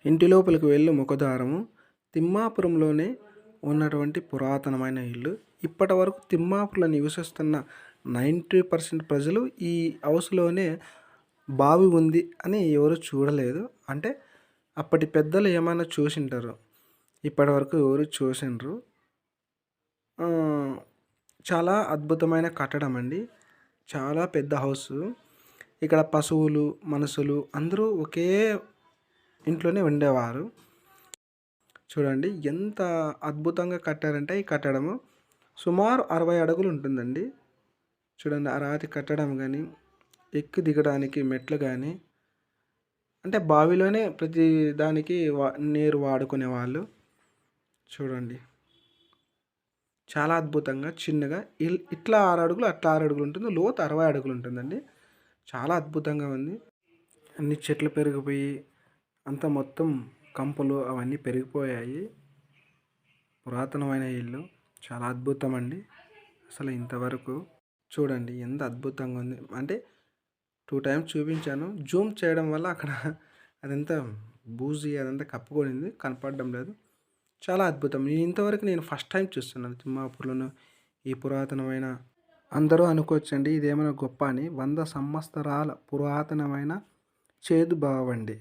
ఇంటి లోపలికి వెళ్ళి ముఖద్వారము తిమ్మాపురంలోనే ఉన్నటువంటి పురాతనమైన ఇల్లు. ఇప్పటి వరకు తిమ్మాపురంలో నివసిస్తున్న 90% ప్రజలు ఈ హౌస్‌లోనే బావి ఉంది అని ఎవరు చూడలేదు. అంటే అప్పటి పెద్దలు ఏమైనా చూసింటారు. ఇప్పటివరకు ఎవరు చూసిండ్రు. చాలా అద్భుతమైన కట్టడం అండి. చాలా పెద్ద హౌసు. ఇక్కడ పశువులు, మనుషులు అందరూ ఒకే ఇంట్లోనే ఉండేవారు. చూడండి ఎంత అద్భుతంగా కట్టారంటే ఈ కట్టడము సుమారు 60 అడుగులు ఉంటుందండి. చూడండి ఆ రాతి కట్టడం కానీ, ఎక్కి దిగడానికి మెట్లు కానీ, అంటే బావిలోనే ప్రతి దానికి నీరు వాడుకునేవాళ్ళు. చూడండి చాలా అద్భుతంగా చిన్నగా ఇట్లా 6 అడుగులు, అట్లా 6 అడుగులు ఉంటుంది. లోతు 60 అడుగులు ఉంటుందండి. చాలా అద్భుతంగా ఉంది. అన్ని చెట్లు పెరిగిపోయి అంతా మొత్తం కంపలు అవన్నీ పెరిగిపోయాయి. పురాతనమైన ఇల్లు చాలా అద్భుతం అండి. అసలు ఇంతవరకు చూడండి ఎంత అద్భుతంగా ఉంది. అంటే 2 టైమ్స్ చూపించాను. జూమ్ చేయడం వల్ల అక్కడ అదంతా బూజీ అదంతా కప్పుకొనింది, కనపడడం లేదు. చాలా అద్భుతం. నేను ఫస్ట్ టైం చూస్తున్నాను తిమ్మాపూర్‌లోను ఈ పురాతనమైన. అందరూ అనుకోవచ్చండి ఇదేమైనా గొప్ప అని. 100 సంవత్సరాల పురాతనమైన చేదు బావండి.